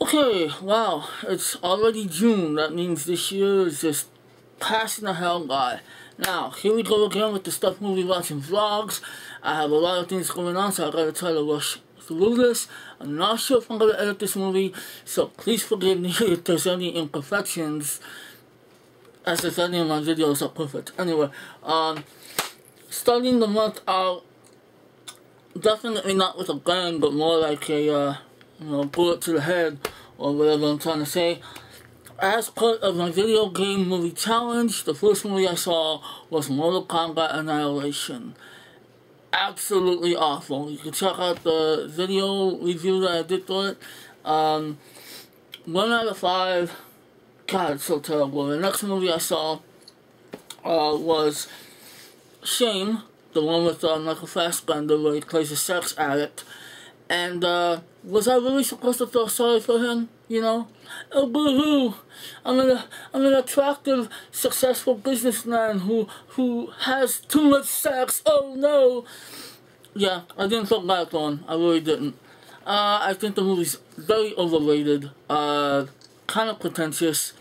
Okay, wow, it's already June. That means this year is just passing the hell by. Now, here we go again with the Stuff Movie Watching Vlogs. I have a lot of things going on, so I gotta try to rush through this. I'm not sure if I'm gonna edit this movie, so please forgive me if there's any imperfections, as if any of my videos are perfect. Anyway, starting the month out, definitely not with a bang, but more like a, bullet to the head, or whatever I'm trying to say. As part of my video game movie challenge, the first movie I saw was Mortal Kombat Annihilation. Absolutely awful. You can check out the video review that I did for it. 1 out of 5. God, it's so terrible. The next movie I saw was Shame, the one with Michael Fassbender, where he plays a sex addict. And was I really supposed to feel sorry for him? You know? Oh, boo-hoo! I'm an attractive, successful businessman who has too much sex. Oh no! Yeah, I didn't feel bad for him. I really didn't. I think the movie's very overrated. Kind of pretentious.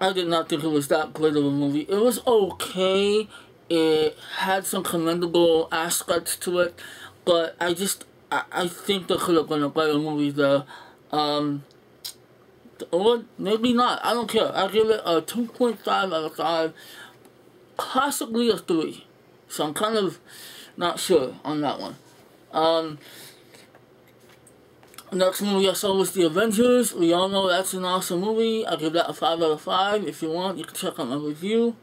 I did not think it was that great of a movie. It was okay. It had some commendable aspects to it, but I think there could have been a better movie there. Or maybe not. I don't care. I give it a 2.5 out of 5. Possibly a 3. So I'm kind of not sure on that one. Next movie I saw was The Avengers. We all know that's an awesome movie. I give that a 5 out of 5. If you want, you can check out my review.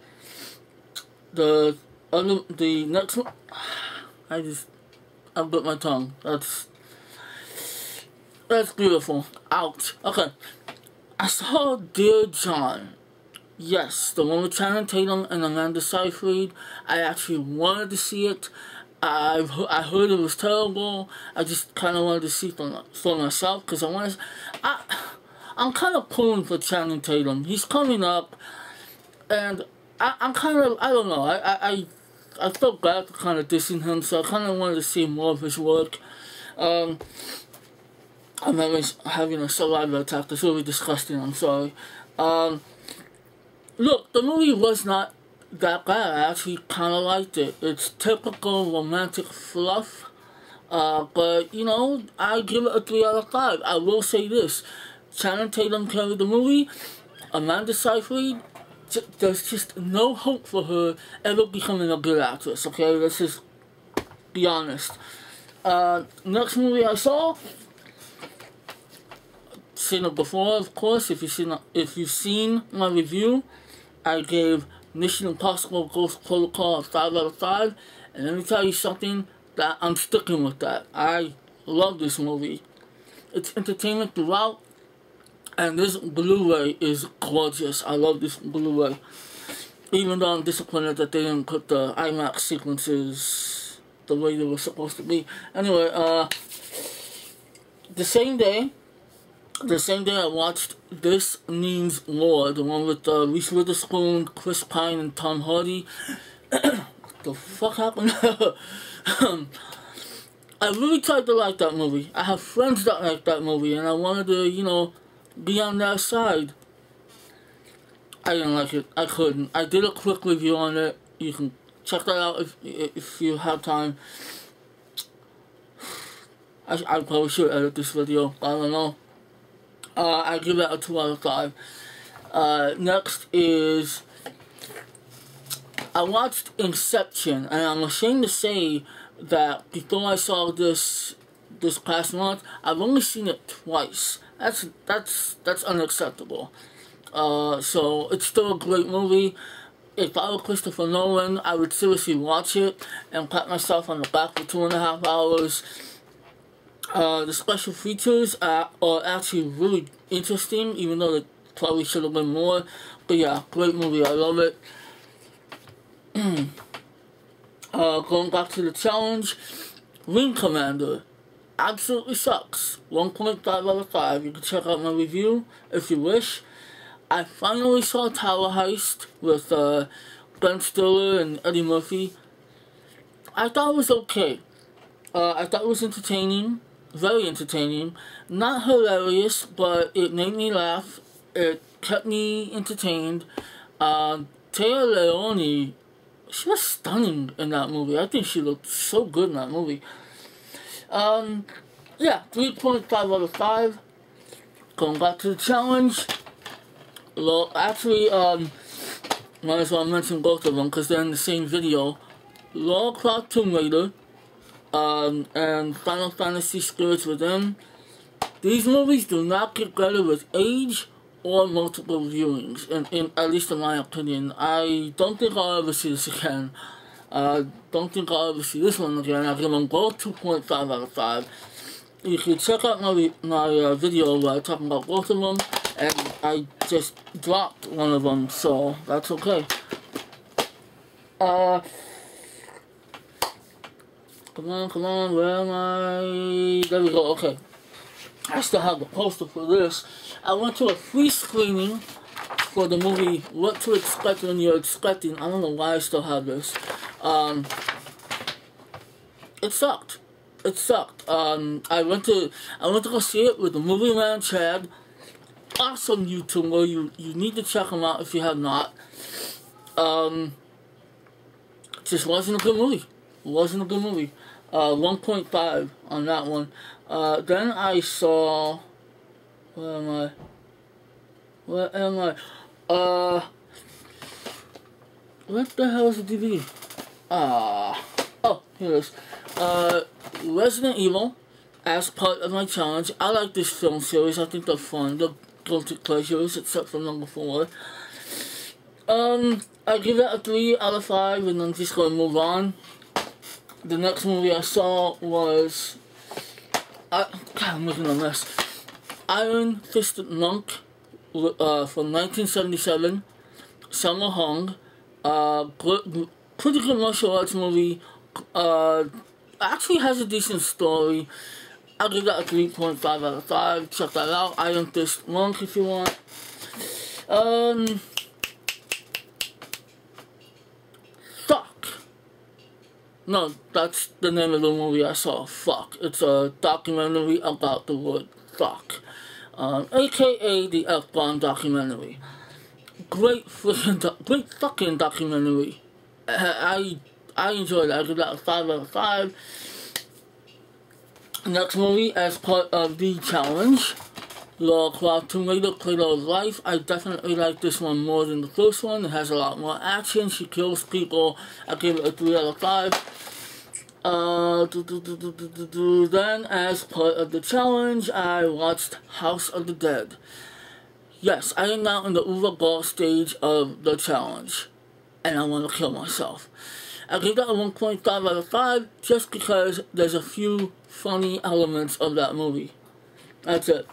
The next one, I bit my tongue. That's beautiful. Ouch. Okay. I saw Dear John. Yes, the one with Channing Tatum and Amanda Seyfried. I actually wanted to see it. I heard it was terrible. I just kind of wanted to see for myself because I'm kind of pulling for Channing Tatum. He's coming up, and I'm kind of, I don't know. I felt bad for kind of dissing him, so I kind of wanted to see more of his work. I'm having a saliva attack. That's really disgusting. I'm sorry. Look, the movie was not that bad. I actually kind of liked it. It's typical romantic fluff. But, you know, I give it a 3 out of 5. I will say this. Channing Tatum carried the movie. Amanda Seyfried, there's just no hope for her ever becoming a good actress, okay? Let's just be honest. Next movie I saw, seen it before, of course. If you've seen my review, I gave Mission Impossible Ghost Protocol a 5 out of 5. And let me tell you something, that I'm sticking with that. I love this movie. It's entertainment throughout. And this Blu-ray is gorgeous. I love this Blu-ray. Even though I'm disappointed that they didn't put the IMAX sequences the way they were supposed to be. Anyway, the same day I watched This Means War, the one with Reese Witherspoon, Chris Pine, and Tom Hardy. What the fuck happened? I really tried to like that movie. I have friends that like that movie, and I wanted to, you know, be on their side. I didn't like it. I couldn't. I did a quick review on it. You can check that out if you have time. I probably should edit this video. I don't know. I give that a 2 out of 5. Next is, I watched Inception, and I'm ashamed to say that before I saw this past month, I've only seen it twice. That's unacceptable. So it's still a great movie. If I were Christopher Nolan, I would seriously watch it and pat myself on the back for 2.5 hours. The special features are actually really interesting, even though it probably should have been more. But yeah, great movie. I love it. Going back to the challenge, Wing Commander absolutely sucks. 1.5 out of 5. You can check out my review if you wish. I finally saw Tower Heist with Ben Stiller and Eddie Murphy. I thought it was okay. I thought it was entertaining. very entertaining. Not hilarious, but it made me laugh. It kept me entertained. Taya Leone, she was stunning in that movie. I think she looked so good in that movie. Yeah, 3.5 out of 5. Going back to the challenge. Well, actually, might as well mention both of them because they're in the same video. Lara Croft Tomb Raider, and Final Fantasy Spirits Within. These movies do not get better with age or multiple viewings, at least in my opinion. I don't think I'll ever see this again. Don't think I'll ever see this one again. I give them both 2.5 out of 5. You can check out my video where I talk about both of them, and I just dropped one of them, so that's okay. Come on, where am I? There we go, okay. I still have the poster for this. I went to a free screening for the movie What to Expect When You're Expecting. I don't know why I still have this. It sucked. It sucked. I went to go see it with the Movie Man Chad. Awesome YouTuber. You need to check him out if you have not. Just wasn't a good movie. Wasn't a good movie. 1.5 on that one. Then I saw... Where am I? What the hell is the DVD? Oh, here it is. Resident Evil, as part of my challenge. I like this film series. I think they're fun. They're guilty pleasures, except for number 4. I give it a 3 out of 5, and I'm just gonna move on. The next movie I saw was... God, I'm making a mess. Iron Fisted Monk, from 1977. Sammo Hung. Pretty good martial arts movie. Actually has a decent story. I'll give that a 3.5 out of 5. Check that out. Iron Fist Monk if you want. Fuck. No, that's the name of the movie I saw. Fuck. It's a documentary about the word fuck. AKA the F-bomb documentary. Great fucking documentary. I enjoyed it. I give that a 5 out of 5. Next movie, as part of the challenge, Lara Croft Tomb Raider, Cradle of Life. I definitely like this one more than the first one. It has a lot more action. She kills people. I give it a 3 out of 5. Then, as part of the challenge, I watched House of the Dead. Yes, I am now in the Uwe Ball stage of the challenge, and I want to kill myself. I give that a 1.5 out of 5 just because there's a few funny elements of that movie. That's it.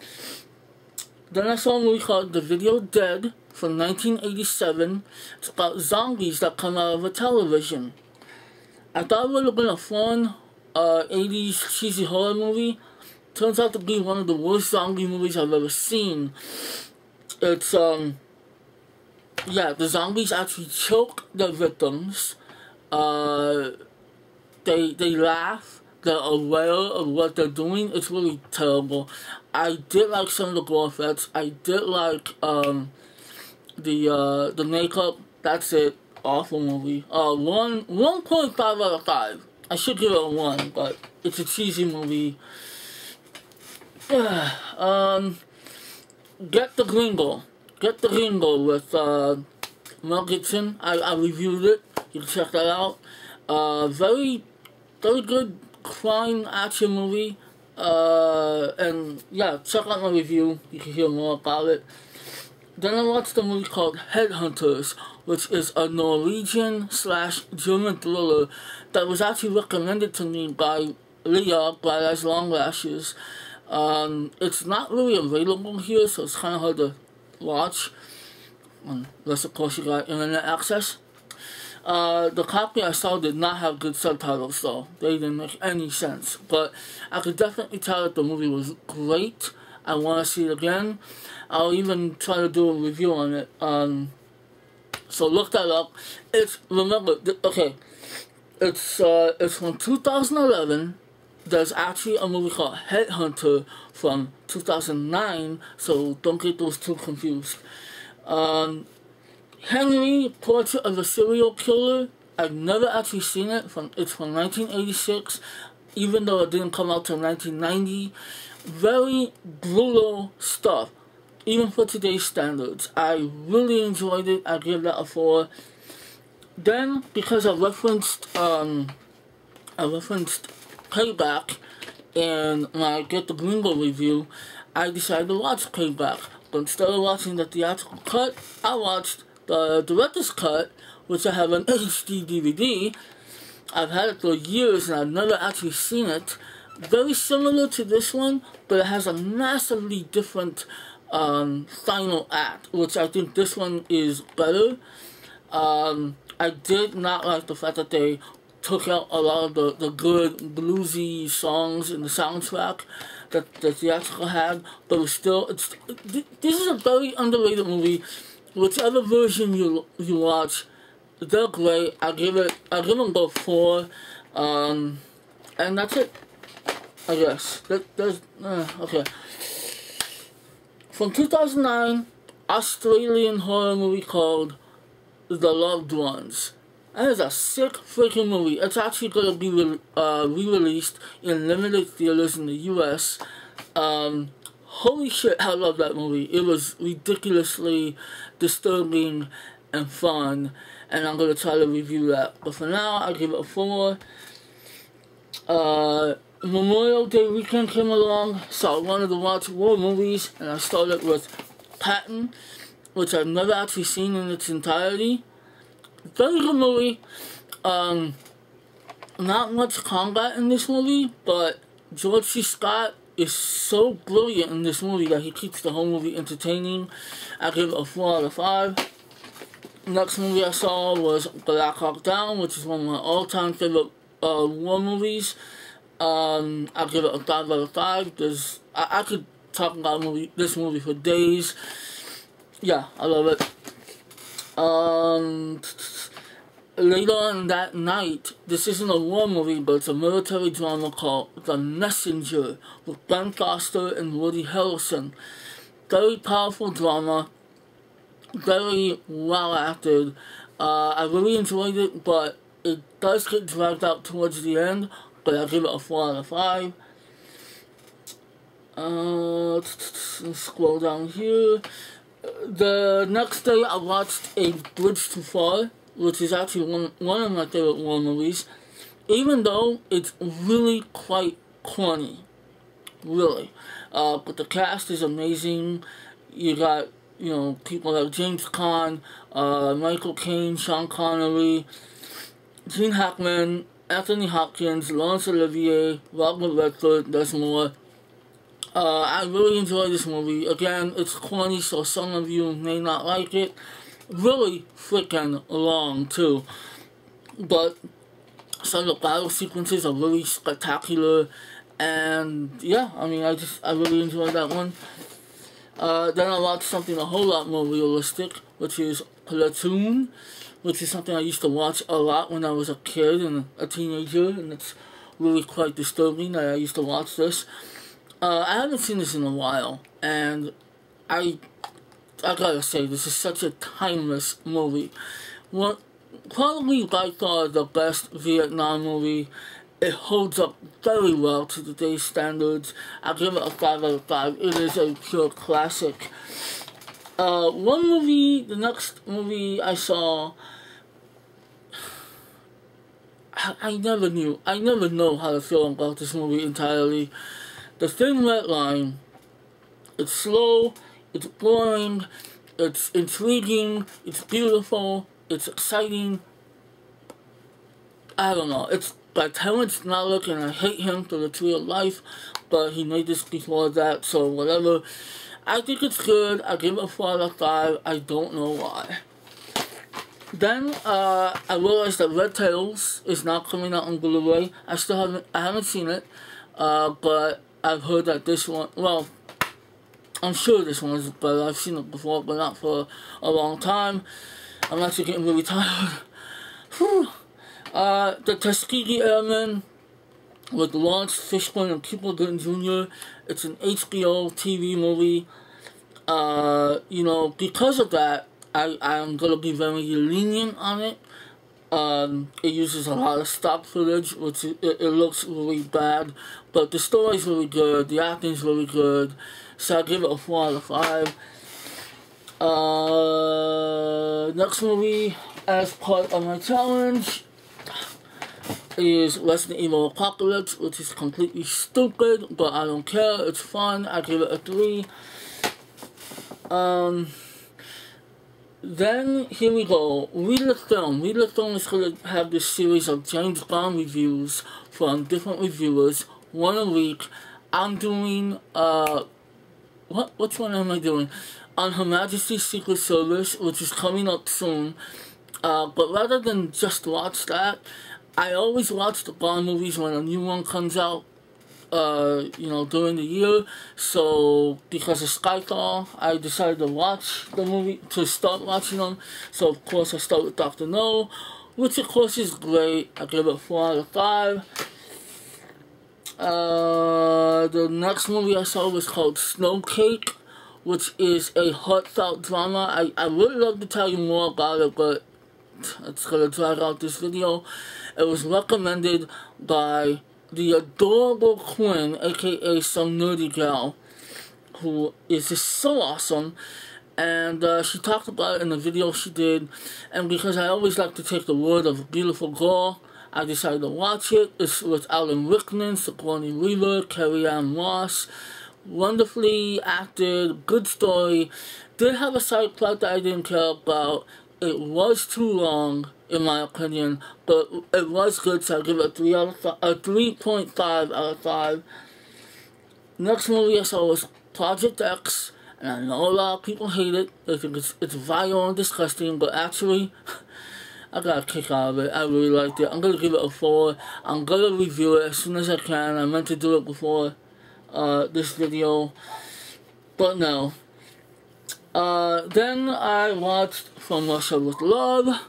Then I saw a movie called The Video Dead from 1987. It's about zombies that come out of a television. I thought it would have been a fun 80s cheesy horror movie. Turns out to be one of the worst zombie movies I've ever seen. It's, yeah, the zombies actually choke their victims. They laugh. They're aware of what they're doing. It's really terrible. I did like some of the gore effects. I did like, the makeup. That's it. Awful movie. 1.5 out of 5. I should give it a 1, but it's a cheesy movie. Get the Gringo. Get the Gringo with Mel Gibson. I reviewed it. You can check that out. Very good crime action movie. And yeah, check out my review. You can hear more about it. Then I watched a movie called Headhunters, which is a Norwegian/German thriller that was actually recommended to me by Leah, Glad As Long Lashes. It's not really available here, so it's kind of hard to watch, unless of course you got internet access. The copy I saw did not have good subtitles, though. They didn't make any sense. But I could definitely tell that the movie was great. I want to see it again. I'll even try to do a review on it. So look that up. It's from 2011. there's actually a movie called Headhunter from 2009, so don't get those two confused. Henry, Portrait of a Serial Killer, I've never actually seen it. It's from 1986, even though it didn't come out till 1990. Very brutal stuff, even for today's standards. I really enjoyed it. I give that a 4. Then, because I referenced Payback in my Get the Gringo review, I decided to watch Payback. But instead of watching the theatrical cut, I watched the director's cut, which I have an HD DVD. I've had it for years and I've never actually seen it. Very similar to this one, but it has a massively different final act, which I think this one is better. I did not like the fact that they took out a lot of the good bluesy songs in the soundtrack that the theatrical had, but this is a very underrated movie. Whichever version you watch, they're great. I give them about 4, and that's it. I guess okay. From 2009, Australian horror movie called The Loved Ones. That is a sick freaking movie. It's actually going to be re-released in limited theaters in the US. Holy shit, I love that movie. It was ridiculously disturbing and fun, and I'm going to try to review that. But for now, I give it a 4. Memorial Day weekend came along, so I wanted to watch war movies, and I started with Patton, which I've never actually seen in its entirety. Very good movie. Not much combat in this movie, but George C. Scott is so brilliant in this movie that he keeps the whole movie entertaining. I give it a 4 out of 5. Next movie I saw was Black Hawk Down, which is one of my all-time favorite war movies. I give it a 5 out of 5. I could talk about this movie for days. Yeah, I love it. Later on that night, this isn't a war movie, but it's a military drama called The Messenger with Ben Foster and Woody Harrelson. Very powerful drama, very well acted. I really enjoyed it, but it does get dragged out towards the end, but I give it a 4 out of 5. Let's scroll down here. The next day I watched A Bridge Too Far, which is actually one of my favorite war movies, even though it's really quite corny. Really. But the cast is amazing. You got, people like James Caan, Michael Caine, Sean Connery, Gene Hackman, Anthony Hopkins, Laurence Olivier, Robert Redford, there's more. I really enjoy this movie. Again, it's corny, so some of you may not like it. Really freaking long, too. But some of the battle sequences are really spectacular. And, yeah, I really enjoyed that one. Then I watched something a whole lot more realistic, which is Platoon, which is something I used to watch a lot when I was a kid and a teenager, and it's really quite disturbing that I used to watch this. I haven't seen this in a while, and I gotta say, this is such a timeless movie. Probably by far the best Vietnam movie. It holds up very well to today's standards. I give it a 5 out of 5. It is a pure classic. The next movie I saw, I never know how to feel about this movie entirely. The Thin Red Line. It's slow, it's boring, it's intriguing, it's beautiful, it's exciting. I don't know. It's by Terrence Malick, and I hate him for The Tree of Life, but he made this before that, so whatever. I think it's good. I give it a 4 out of 5. I don't know why. Then I realized that Red Tails is now coming out on Blu-ray. I haven't seen it, but I've heard that this one, well, I'm sure this one is better. I've seen it before, but not for a long time. I'm actually getting really tired. Whew. The Tuskegee Airmen, with Lawrence Fishburne and Cuba Gooding Jr. It's an HBO TV movie. You know, because of that, I'm gonna be very lenient on it. It uses a lot of stock footage, which it looks really bad, but the story's really good, the acting's really good, so I give it a 4 out of 5. Next movie, as part of my challenge, is Resident Evil Apocalypse, which is completely stupid, but I don't care, it's fun, I give it a 3. Then, here we go, Read the Film. Read the Film is going to have this series of James Bond reviews from different reviewers, one a week. I'm doing, which one am I doing? On Her Majesty's Secret Service, which is coming up soon. But rather than just watch that, I always watch the Bond movies when a new one comes out, you know, during the year. So, because of Skyfall, I decided to watch the movie, to start watching them. So, of course, I start with Dr. No, which, of course, is great. I give it 4 out of 5. The next movie I saw was called Snowcake, which is a heartfelt drama. I would love to tell you more about it, but it's going to drag out this video. It was recommended by the adorable Quinn, aka some nerdy gal, who is just so awesome, and she talked about it in the video she did, and because I always like to take the word of a beautiful girl, I decided to watch it. It's with Alan Rickman, Sigourney Weaver, Carrie-Anne Moss, wonderfully acted, good story, did have a side plot that I didn't care about. It was too long, in my opinion, but it was good, so I give it a 3.5 out of 5. Next movie I saw was Project X, and I know a lot of people hate it. They think it's vile and disgusting, but actually, I got a kick out of it. I really liked it. I'm gonna give it a 4. I'm gonna review it as soon as I can. I meant to do it before this video, but no. Then I watched From Russia with Love,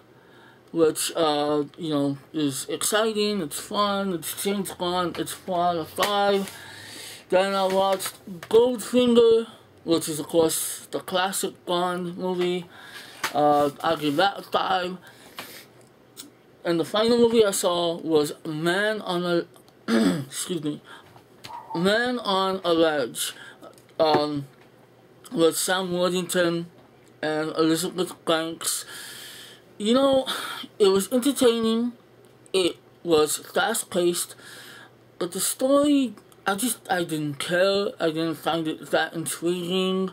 which, you know, is exciting, it's fun, it's James Bond, it's 4 out of 5. Then I watched Goldfinger, which is, of course, the classic Bond movie. I'll give that a 5. And the final movie I saw was Man on a, excuse me, Man on a Ledge, with Sam Worthington and Elizabeth Banks. You know, it was entertaining, it was fast-paced, but the story, I didn't care, I didn't find it that intriguing.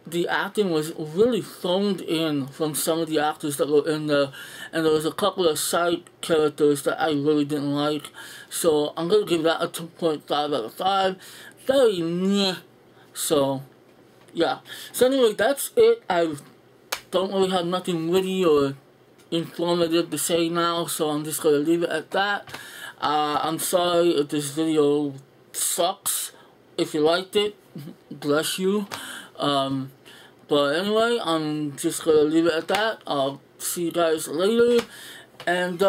The acting was really phoned in from some of the actors that were in there, and there was a couple of side characters that I really didn't like, so I'm going to give that a 2.5 out of 5. Very meh. So, yeah. So anyway, that's it. I don't really have nothing witty or informative to say now, so I'm just going to leave it at that. I'm sorry if this video sucks. If you liked it, bless you. But anyway, I'm just going to leave it at that. I'll see you guys later. And,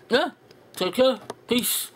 yeah, take care. Peace.